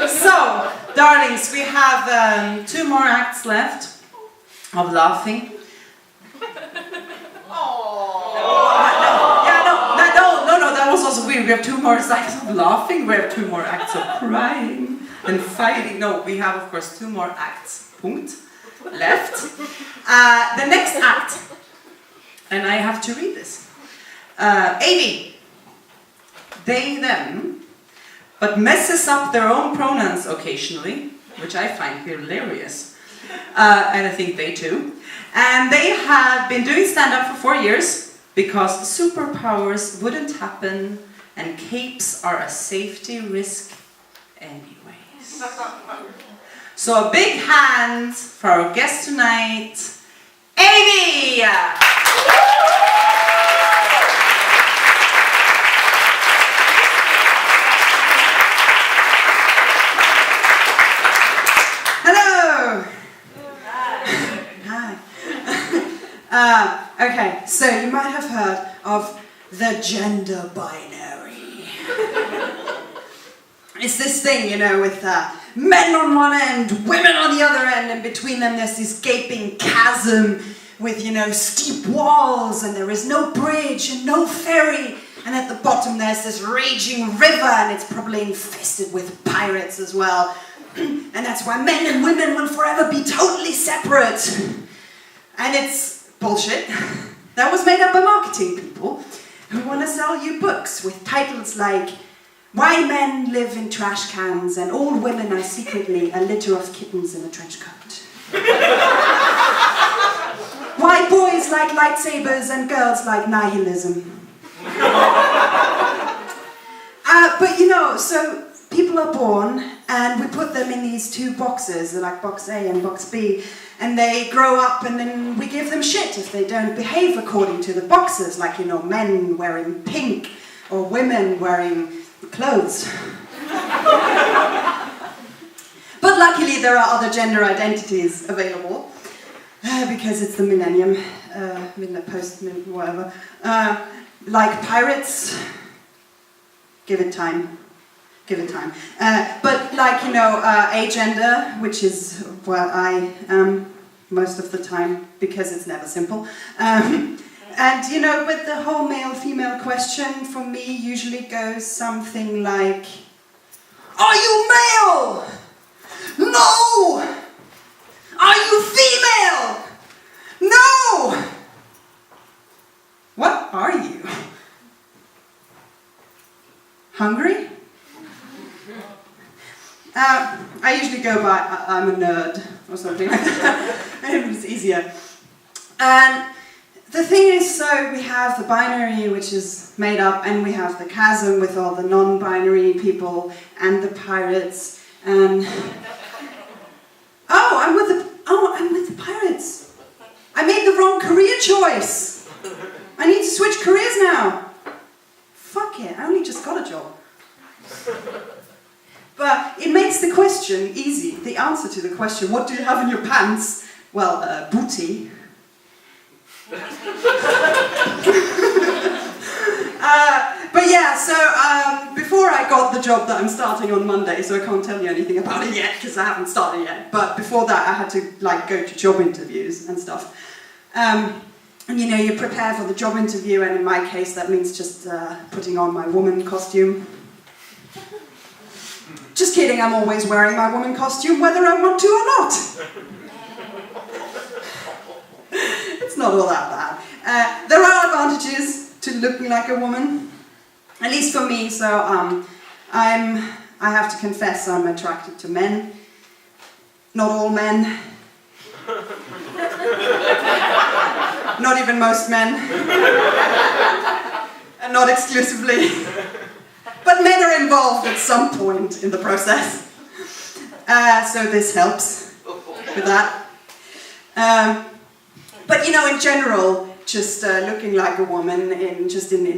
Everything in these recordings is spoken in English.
So, darlings, we have 2 more acts left of laughing. No, that was also weird. We have 2 more acts of laughing, we have 2 more acts of crying and fighting. No, we have, of course, 2 more acts, punkt, left. The next act, and I have to read this. AV, they, them, but messes up their own pronouns occasionally, which I find hilarious, and I think they too. And they have been doing stand-up for 4 years, because superpowers wouldn't happen, and capes are a safety risk anyways. So a big hand for our guest tonight, Amy! Hello! Hi. Okay, so you might have heard of the gender binary. It's this thing, you know, with men on one end, women on the other end, and between them there's this gaping chasm with, you know, steep walls, and there is no bridge and no ferry, and at the bottom there's this raging river, and it's probably infested with pirates as well. And that's why men and women will forever be totally separate. And it's bullshit. That was made up by marketing people who want to sell you books with titles like Why Men Live in Trash Cans and All Women Are Secretly a Litter of Kittens in a Trench Coat. Why Boys Like Lightsabers and Girls Like Nihilism. But you know, so people are born and we put them in these 2 boxes, like box A and box B, and they grow up and then we give them shit if they don't behave according to the boxes, like, you know, men wearing pink or women wearing clothes. But luckily there are other gender identities available, because it's the millennium, whatever. Like pirates, give it time. But like, you know, agender, which is what I am most of the time, because it's never simple. And, you know, but the whole male-female question for me usually goes something like, are you male? No! Are you female? No! What are you? Hungry? I usually go by, I'm a nerd, or something like that. It was easier. And the thing is, so we have the binary, which is made up, and we have the chasm with all the non-binary people, and the pirates, and... I'm with the pirates. I made the wrong career choice. I need to switch careers now. Fuck it, I only just got a job. But it makes the question easy, the answer to the question, what do you have in your pants? Well, booty. But yeah, so before I got the job that I'm starting on Monday, so I can't tell you anything about it yet, because I haven't started yet, but before that I had to like go to job interviews and stuff. And you know, you prepare for the job interview, and in my case that means just putting on my woman costume. Just kidding, I'm always wearing my woman costume whether I want to or not. It's not all that bad. There are advantages to looking like a woman, at least for me, so I have to confess I'm attracted to men. Not all men. Not even most men. And not exclusively. But men are involved at some point in the process. So this helps with that. But you know, in general, just looking like a woman in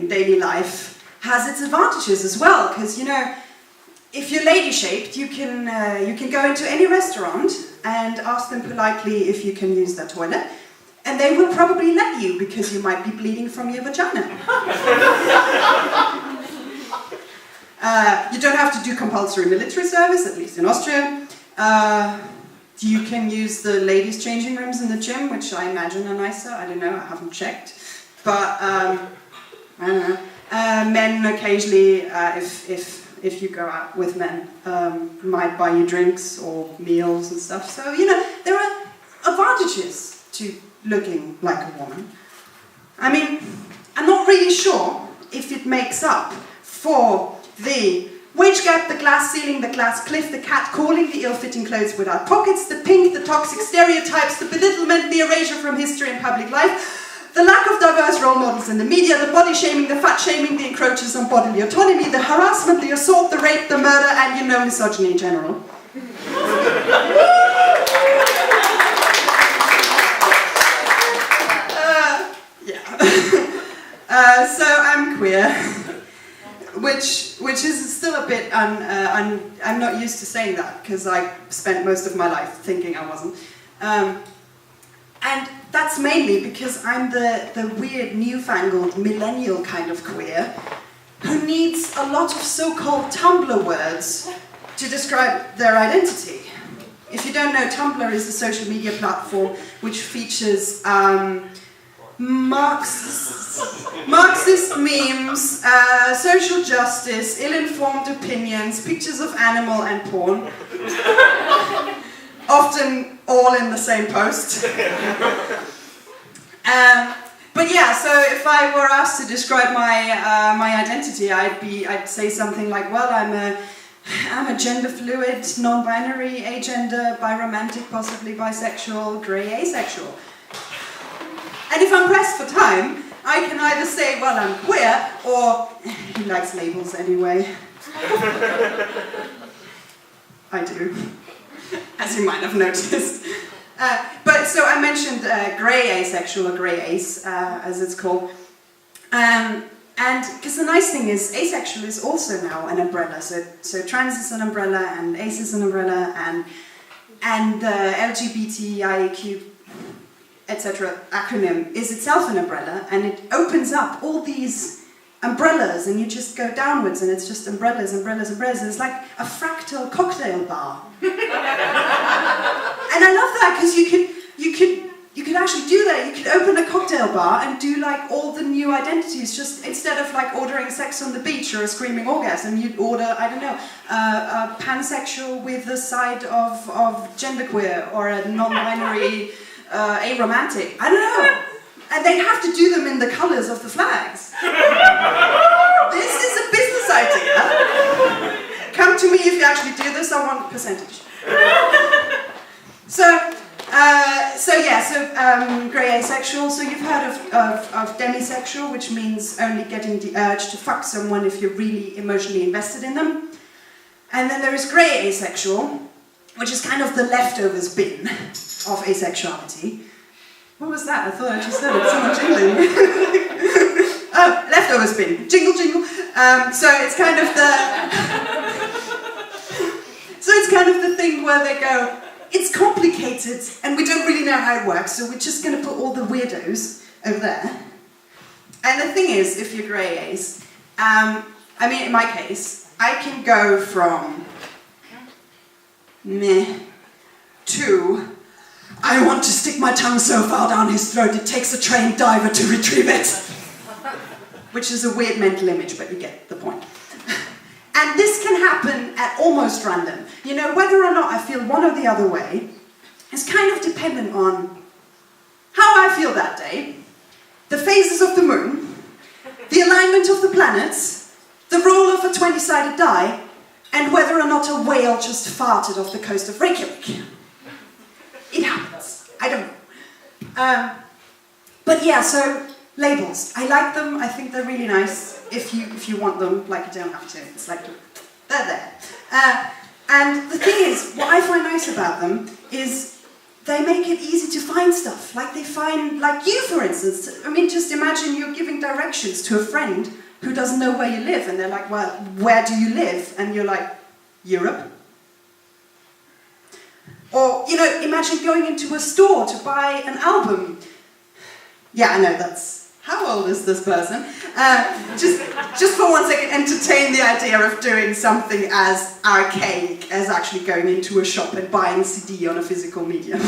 daily life has its advantages as well. Because you know, if you're lady-shaped, you can go into any restaurant and ask them politely if you can use their toilet. And they will probably let you, because you might be bleeding from your vagina. You don't have to do compulsory military service, at least in Austria. You can use the ladies' changing rooms in the gym, which I imagine are nicer. I don't know, I haven't checked. But, I don't know. Men occasionally, if you go out with men, might buy you drinks or meals and stuff. So, you know, there are advantages to looking like a woman. I mean, I'm not really sure if it makes up for the wage gap, the glass ceiling, the glass cliff, the cat calling, the ill-fitting clothes without pockets, the pink, the toxic stereotypes, the belittlement, the erasure from history and public life, the lack of diverse role models in the media, the body shaming, the fat shaming, the encroaches on bodily autonomy, the harassment, the assault, the rape, the murder, and, you know, misogyny in general. So I'm queer, which is still a bit, I'm not used to saying that, because I spent most of my life thinking I wasn't. And that's mainly because I'm the weird, newfangled, millennial kind of queer, who needs a lot of so-called Tumblr words to describe their identity. If you don't know, Tumblr is a social media platform which features Marxist memes, social justice, ill-informed opinions, pictures of animal and porn. Often all in the same post. But yeah, so if I were asked to describe my identity, I'd say something like, well, I'm a gender fluid, non-binary, agender, biromantic, possibly bisexual, grey asexual. And if I'm pressed for time, I can either say, well, I'm queer, or he likes labels anyway. I do, as you might have noticed. But so I mentioned grey asexual, or grey ace, as it's called. And because the nice thing is, asexual is also now an umbrella. So trans is an umbrella, and ace is an umbrella, and the LGBTIQ, etc. acronym is itself an umbrella, and it opens up all these umbrellas, and you just go downwards, and it's just umbrellas, umbrellas, umbrellas, and it's like a fractal cocktail bar. And I love that, because you could actually do that. You could open a cocktail bar and do like all the new identities, just instead of like ordering sex on the beach or a screaming orgasm, you'd order, I don't know, a pansexual with a side of genderqueer, or a non-binary aromantic, I don't know. And they have to do them in the colours of the flags. This is a business idea. Come to me if you actually do this, I want a percentage. So grey asexual, so you've heard of demisexual, which means only getting the urge to fuck someone if you're really emotionally invested in them. And then there is grey asexual, which is kind of the leftovers bin of asexuality. What was that? I thought I just said it. Someone jingling. Oh, leftovers bin. Jingle, jingle. So it's kind of the thing where they go, it's complicated and we don't really know how it works, so we're just going to put all the weirdos over there. And the thing is, if you're grey ace, I mean, in my case, I can go from meh to I want to stick my tongue so far down his throat it takes a trained diver to retrieve it. Which is a weird mental image, but you get the point. And this can happen at almost random. You know, whether or not I feel one or the other way is kind of dependent on how I feel that day, the phases of the moon, the alignment of the planets, the roll of a 20-sided die, and whether or not a whale just farted off the coast of Reykjavik. It happens. I don't know. But yeah, so labels. I like them. I think they're really nice. If you want them, like, you don't have to. It's like they're there. And the thing is, what I find nice about them is they make it easy to find stuff. Like they find, like you, for instance. I mean, just imagine you're giving directions to a friend who doesn't know where you live, and they're like, well, where do you live? And you're like, Europe. Or, you know, imagine going into a store to buy an album. Yeah, I know, that's how old is this person? Just for 1 second, entertain the idea of doing something as archaic as actually going into a shop and buying CD on a physical medium.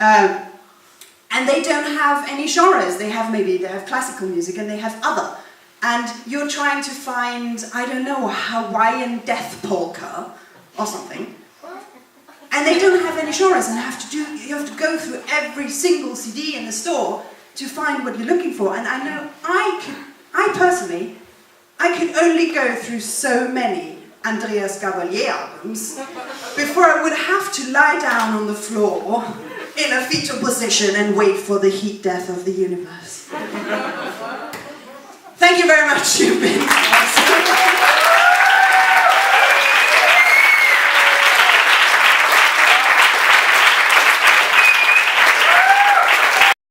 And they don't have any genres. They have classical music and they have other. And you're trying to find, I don't know, a Hawaiian death polka or something. And they don't have any genres, and you have to go through every single CD in the store to find what you're looking for. And I know I personally could only go through so many Andreas Gabalier albums before I would have to lie down on the floor in a fetal position and wait for the heat death of the universe. Thank you very much. You've been